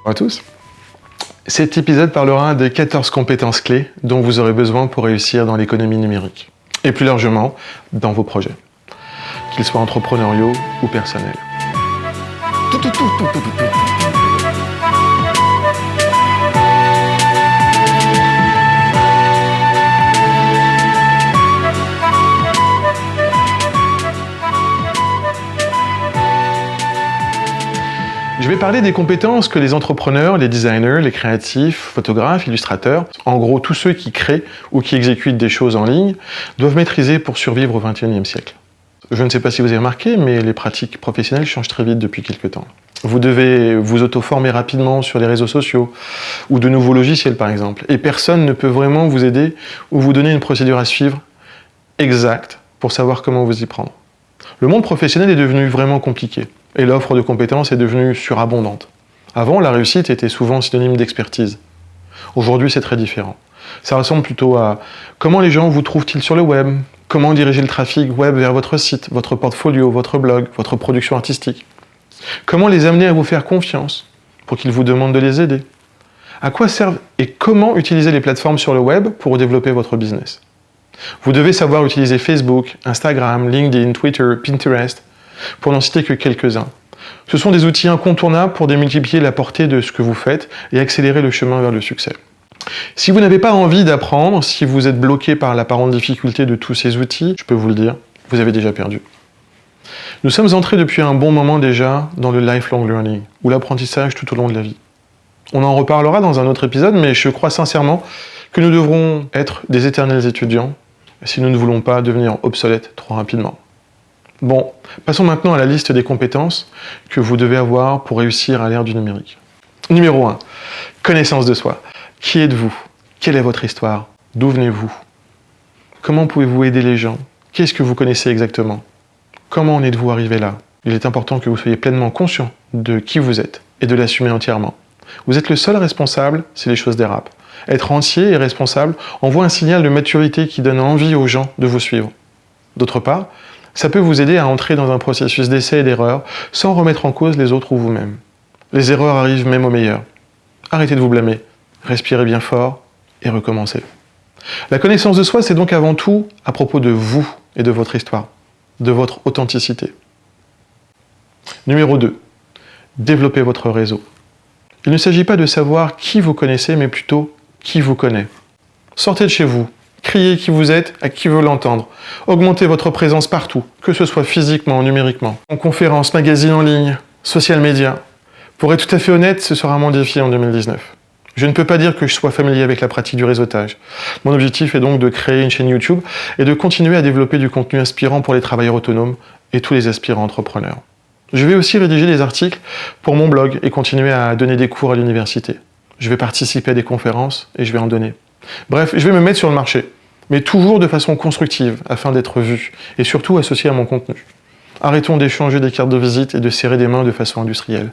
Bonjour à tous. Cet épisode parlera des 14 compétences clés dont vous aurez besoin pour réussir dans l'économie numérique et plus largement dans vos projets, qu'ils soient entrepreneuriaux ou personnels. Je vais parler des compétences que les entrepreneurs, les designers, les créatifs, photographes, illustrateurs, en gros tous ceux qui créent ou qui exécutent des choses en ligne, doivent maîtriser pour survivre au XXIe siècle. Je ne sais pas si vous avez remarqué, mais les pratiques professionnelles changent très vite depuis quelques temps. Vous devez vous auto-former rapidement sur les réseaux sociaux ou de nouveaux logiciels par exemple, et personne ne peut vraiment vous aider ou vous donner une procédure à suivre exacte pour savoir comment vous y prendre. Le monde professionnel est devenu vraiment compliqué. Et l'offre de compétences est devenue surabondante. Avant, la réussite était souvent synonyme d'expertise. Aujourd'hui, c'est très différent. Ça ressemble plutôt à comment les gens vous trouvent-ils sur le web, comment diriger le trafic web vers votre site, votre portfolio, votre blog, votre production artistique, comment les amener à vous faire confiance pour qu'ils vous demandent de les aider, à quoi servent et comment utiliser les plateformes sur le web pour développer votre business. Vous devez savoir utiliser Facebook, Instagram, LinkedIn, Twitter, Pinterest, pour n'en citer que quelques-uns. Ce sont des outils incontournables pour démultiplier la portée de ce que vous faites et accélérer le chemin vers le succès. Si vous n'avez pas envie d'apprendre, si vous êtes bloqué par l'apparente difficulté de tous ces outils, je peux vous le dire, vous avez déjà perdu. Nous sommes entrés depuis un bon moment déjà dans le lifelong learning, ou l'apprentissage tout au long de la vie. On en reparlera dans un autre épisode, mais je crois sincèrement que nous devrons être des éternels étudiants si nous ne voulons pas devenir obsolètes trop rapidement. Bon, passons maintenant à la liste des compétences que vous devez avoir pour réussir à l'ère du numérique. Numéro 1. Connaissance de soi. Qui êtes-vous? Quelle est votre histoire? D'où venez-vous? Comment pouvez-vous aider les gens? Qu'est-ce que vous connaissez exactement? Comment en êtes-vous arrivé là? Il est important que vous soyez pleinement conscient de qui vous êtes et de l'assumer entièrement. Vous êtes le seul responsable si les choses dérapent. Être entier et responsable envoie un signal de maturité qui donne envie aux gens de vous suivre. D'autre part, ça peut vous aider à entrer dans un processus d'essai et d'erreur sans remettre en cause les autres ou vous-même. Les erreurs arrivent même aux meilleurs. Arrêtez de vous blâmer, respirez bien fort et recommencez. La connaissance de soi, c'est donc avant tout à propos de vous et de votre histoire, de votre authenticité. Numéro 2. Développez votre réseau. Il ne s'agit pas de savoir qui vous connaissez, mais plutôt qui vous connaît. Sortez de chez vous. Criez qui vous êtes à qui veut l'entendre. Augmentez votre présence partout, que ce soit physiquement ou numériquement. En conférences, magazines en ligne, social media. Pour être tout à fait honnête, ce sera mon défi en 2019. Je ne peux pas dire que je sois familier avec la pratique du réseautage. Mon objectif est donc de créer une chaîne YouTube et de continuer à développer du contenu inspirant pour les travailleurs autonomes et tous les aspirants entrepreneurs. Je vais aussi rédiger des articles pour mon blog et continuer à donner des cours à l'université. Je vais participer à des conférences et je vais en donner. Bref, je vais me mettre sur le marché, mais toujours de façon constructive, afin d'être vu, et surtout associé à mon contenu. Arrêtons d'échanger des cartes de visite et de serrer des mains de façon industrielle.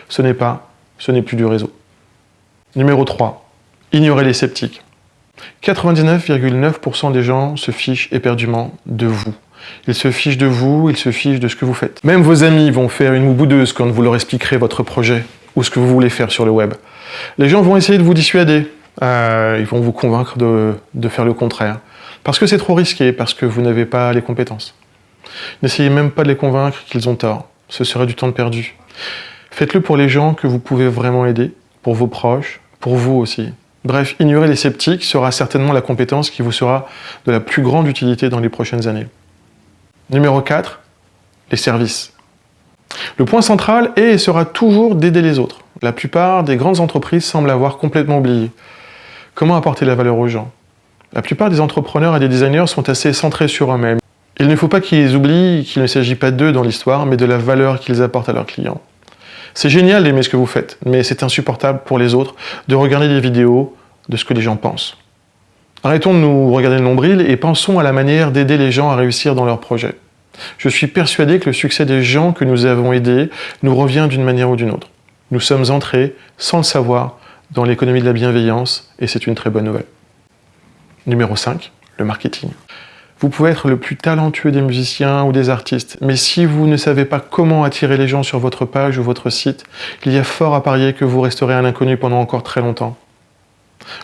Ce n'est plus du réseau. Numéro 3. Ignorez les sceptiques. 99,9% des gens se fichent éperdument de vous. Ils se fichent de vous, ils se fichent de ce que vous faites. Même vos amis vont faire une moue boudeuse quand vous leur expliquerez votre projet ou ce que vous voulez faire sur le web. Les gens vont essayer de vous dissuader. Ils vont vous convaincre de faire le contraire. Parce que c'est trop risqué, parce que vous n'avez pas les compétences. N'essayez même pas de les convaincre qu'ils ont tort. Ce serait du temps de perdu. Faites-le pour les gens que vous pouvez vraiment aider, pour vos proches, pour vous aussi. Bref, ignorer les sceptiques sera certainement la compétence qui vous sera de la plus grande utilité dans les prochaines années. Numéro 4, les services. Le point central est et sera toujours d'aider les autres. La plupart des grandes entreprises semblent avoir complètement oublié. Comment apporter la valeur aux gens? La plupart des entrepreneurs et des designers sont assez centrés sur eux-mêmes. Il ne faut pas qu'ils oublient qu'il ne s'agit pas d'eux dans l'histoire, mais de la valeur qu'ils apportent à leurs clients. C'est génial d'aimer ce que vous faites, mais c'est insupportable pour les autres de regarder des vidéos de ce que les gens pensent. Arrêtons de nous regarder le nombril et pensons à la manière d'aider les gens à réussir dans leurs projets. Je suis persuadé que le succès des gens que nous avons aidés nous revient d'une manière ou d'une autre. Nous sommes entrés, sans le savoir, dans l'économie de la bienveillance, et c'est une très bonne nouvelle. Numéro 5, le marketing. Vous pouvez être le plus talentueux des musiciens ou des artistes, mais si vous ne savez pas comment attirer les gens sur votre page ou votre site, il y a fort à parier que vous resterez un inconnu pendant encore très longtemps.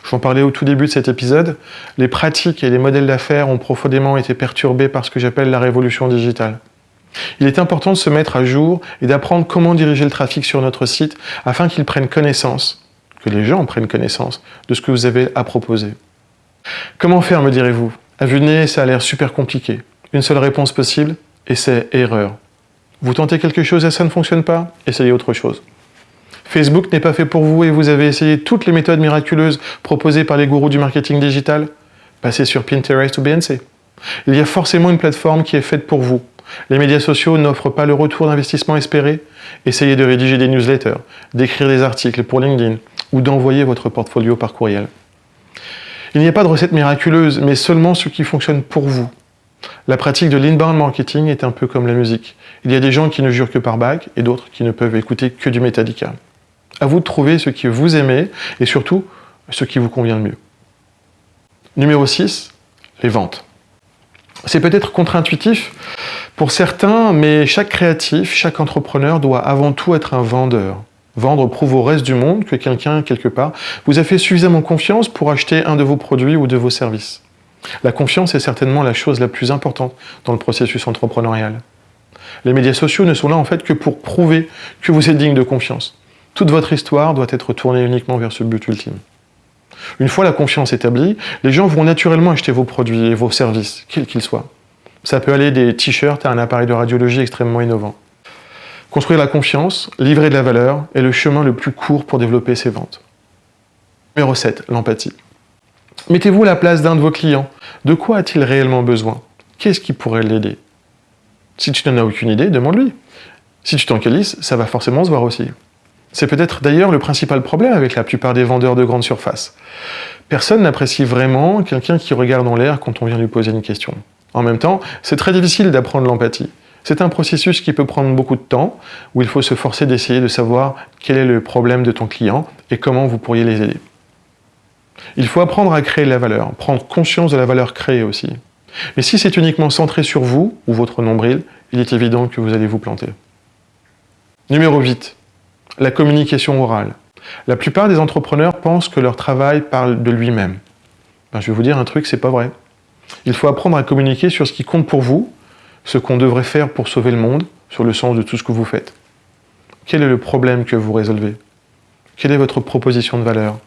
J'en parlais au tout début de cet épisode, les pratiques et les modèles d'affaires ont profondément été perturbés par ce que j'appelle la révolution digitale. Il est important de se mettre à jour et d'apprendre comment diriger le trafic sur notre site afin qu'ils prennent connaissance, que les gens prennent connaissance de ce que vous avez à proposer. Comment faire, me direz-vous? À vue de nez, ça a l'air super compliqué. Une seule réponse possible, et c'est erreur. Vous tentez quelque chose et ça ne fonctionne pas, essayez autre chose. Facebook n'est pas fait pour vous et vous avez essayé toutes les méthodes miraculeuses proposées par les gourous du marketing digital. Passez sur Pinterest ou BNC. Il y a forcément une plateforme qui est faite pour vous. Les médias sociaux n'offrent pas le retour d'investissement espéré. Essayez de rédiger des newsletters, d'écrire des articles pour LinkedIn ou d'envoyer votre portfolio par courriel. Il n'y a pas de recette miraculeuse, mais seulement ce qui fonctionne pour vous. La pratique de l'inbound marketing est un peu comme la musique. Il y a des gens qui ne jurent que par bague et d'autres qui ne peuvent écouter que du Metallica. À vous de trouver ce que vous aimez et surtout ce qui vous convient le mieux. Numéro 6, les ventes. C'est peut-être contre-intuitif pour certains, mais chaque créatif, chaque entrepreneur doit avant tout être un vendeur. Vendre prouve au reste du monde que quelqu'un, quelque part, vous a fait suffisamment confiance pour acheter un de vos produits ou de vos services. La confiance est certainement la chose la plus importante dans le processus entrepreneurial. Les médias sociaux ne sont là en fait que pour prouver que vous êtes digne de confiance. Toute votre histoire doit être tournée uniquement vers ce but ultime. Une fois la confiance établie, les gens vont naturellement acheter vos produits et vos services, quels qu'ils soient. Ça peut aller des t-shirts à un appareil de radiologie extrêmement innovant. Construire la confiance, livrer de la valeur est le chemin le plus court pour développer ses ventes. Numéro 7, l'empathie. Mettez-vous à la place d'un de vos clients. De quoi a-t-il réellement besoin? Qu'est-ce qui pourrait l'aider? Si tu n'en as aucune idée, demande-lui. Si tu t'en calisses, ça va forcément se voir aussi. C'est peut-être d'ailleurs le principal problème avec la plupart des vendeurs de grandes surfaces. Personne n'apprécie vraiment quelqu'un qui regarde en l'air quand on vient lui poser une question. En même temps, c'est très difficile d'apprendre l'empathie. C'est un processus qui peut prendre beaucoup de temps, où il faut se forcer d'essayer de savoir quel est le problème de ton client et comment vous pourriez les aider. Il faut apprendre à créer de la valeur, prendre conscience de la valeur créée aussi. Mais si c'est uniquement centré sur vous ou votre nombril, il est évident que vous allez vous planter. Numéro 8. La communication orale. La plupart des entrepreneurs pensent que leur travail parle de lui-même. Je vais vous dire un truc, c'est pas vrai. Il faut apprendre à communiquer sur ce qui compte pour vous, ce qu'on devrait faire pour sauver le monde, sur le sens de tout ce que vous faites. Quel est le problème que vous résolvez? Quelle est votre proposition de valeur?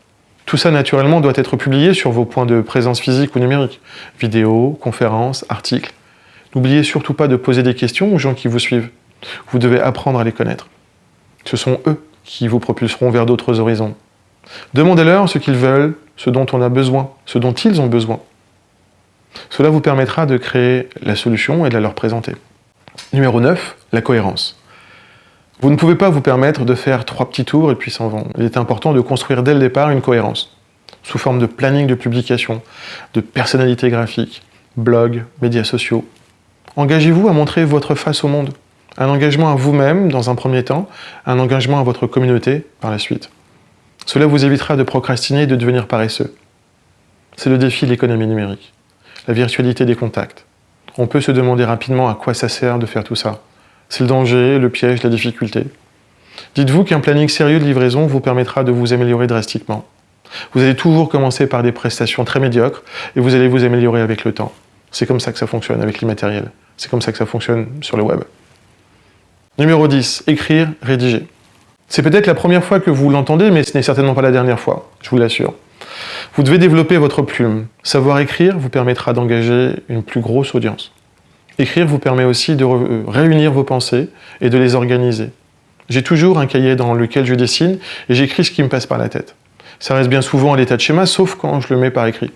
Tout ça, naturellement, doit être publié sur vos points de présence physique ou numérique. Vidéos, conférences, articles. N'oubliez surtout pas de poser des questions aux gens qui vous suivent. Vous devez apprendre à les connaître. Ce sont eux qui vous propulseront vers d'autres horizons. Demandez-leur ce qu'ils veulent, ce dont on a besoin, ce dont ils ont besoin. Cela vous permettra de créer la solution et de la leur présenter. Numéro 9, la cohérence. Vous ne pouvez pas vous permettre de faire 3 petits tours et puis s'en vont. Il est important de construire dès le départ une cohérence, sous forme de planning de publication, de personnalité graphique, blog, médias sociaux. Engagez-vous à montrer votre face au monde. Un engagement à vous-même dans un premier temps, un engagement à votre communauté par la suite. Cela vous évitera de procrastiner et de devenir paresseux. C'est le défi de l'économie numérique, la virtualité des contacts. On peut se demander rapidement à quoi ça sert de faire tout ça. C'est le danger, le piège, la difficulté. Dites-vous qu'un planning sérieux de livraison vous permettra de vous améliorer drastiquement. Vous allez toujours commencer par des prestations très médiocres et vous allez vous améliorer avec le temps. C'est comme ça que ça fonctionne avec l'immatériel. C'est comme ça que ça fonctionne sur le web. Numéro 10, écrire, rédiger. C'est peut-être la première fois que vous l'entendez, mais ce n'est certainement pas la dernière fois, je vous l'assure. Vous devez développer votre plume. Savoir écrire vous permettra d'engager une plus grosse audience. Écrire vous permet aussi de réunir vos pensées et de les organiser. J'ai toujours un cahier dans lequel je dessine et j'écris ce qui me passe par la tête. Ça reste bien souvent à l'état de schéma, sauf quand je le mets par écrit.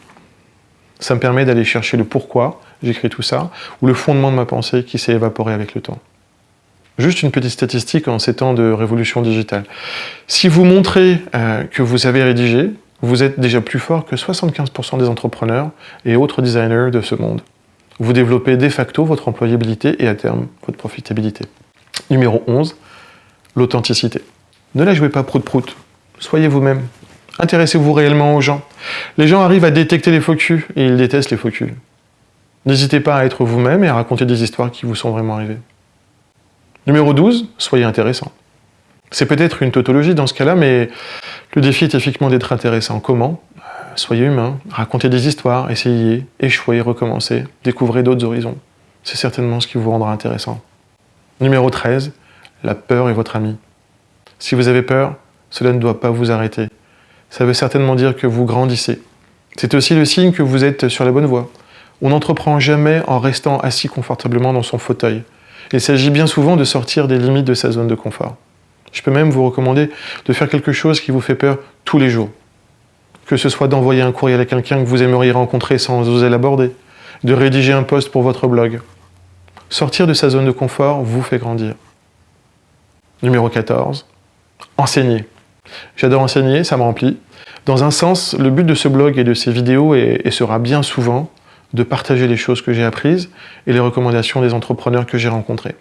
Ça me permet d'aller chercher le pourquoi j'écris tout ça, ou le fondement de ma pensée qui s'est évaporé avec le temps. Juste une petite statistique en ces temps de révolution digitale. Si vous montrez que vous avez rédigé, vous êtes déjà plus fort que 75% des entrepreneurs et autres designers de ce monde. Vous développez de facto votre employabilité et à terme votre profitabilité. Numéro 11, l'authenticité. Ne la jouez pas prout-prout, soyez vous-même. Intéressez-vous réellement aux gens. Les gens arrivent à détecter les faux culs et ils détestent les faux culs. N'hésitez pas à être vous-même et à raconter des histoires qui vous sont vraiment arrivées. Numéro 12, soyez intéressant. C'est peut-être une tautologie dans ce cas-là, mais le défi est effectivement d'être intéressant. Comment? Soyez humain, racontez des histoires, essayez, échouez, recommencez, découvrez d'autres horizons. C'est certainement ce qui vous rendra intéressant. Numéro 13, la peur est votre ami. Si vous avez peur, cela ne doit pas vous arrêter. Ça veut certainement dire que vous grandissez. C'est aussi le signe que vous êtes sur la bonne voie. On n'entreprend jamais en restant assis confortablement dans son fauteuil. Il s'agit bien souvent de sortir des limites de sa zone de confort. Je peux même vous recommander de faire quelque chose qui vous fait peur tous les jours. Que ce soit d'envoyer un courriel à quelqu'un que vous aimeriez rencontrer sans oser l'aborder, de rédiger un post pour votre blog. Sortir de sa zone de confort vous fait grandir. Numéro 14, enseigner. J'adore enseigner, ça me remplit. Dans un sens, le but de ce blog et de ces vidéos sera bien souvent de partager les choses que j'ai apprises et les recommandations des entrepreneurs que j'ai rencontrés.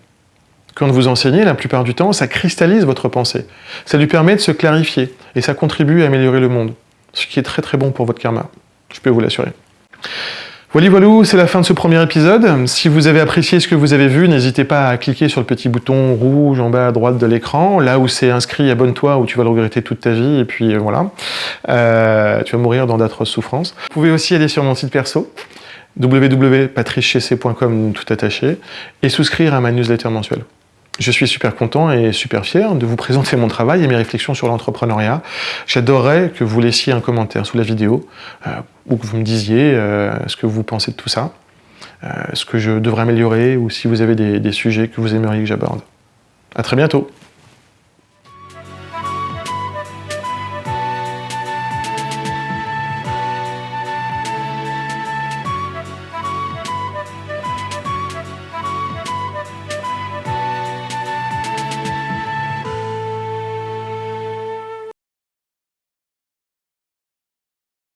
Quand vous enseignez, la plupart du temps, ça cristallise votre pensée. Ça lui permet de se clarifier et ça contribue à améliorer le monde. Ce qui est très très bon pour votre karma, je peux vous l'assurer. Voilà, c'est la fin de ce premier épisode. Si vous avez apprécié ce que vous avez vu, n'hésitez pas à cliquer sur le petit bouton rouge en bas à droite de l'écran, là où c'est inscrit « Abonne-toi » où tu vas le regretter toute ta vie, et puis voilà. Tu vas mourir dans d'atroces souffrances. Vous pouvez aussi aller sur mon site perso, www.patricechessé.com, tout attaché, et souscrire à ma newsletter mensuelle. Je suis super content et super fier de vous présenter mon travail et mes réflexions sur l'entrepreneuriat. J'adorerais que vous laissiez un commentaire sous la vidéo, ou que vous me disiez ce que vous pensez de tout ça, ce que je devrais améliorer, ou si vous avez des sujets que vous aimeriez que j'aborde. À très bientôt.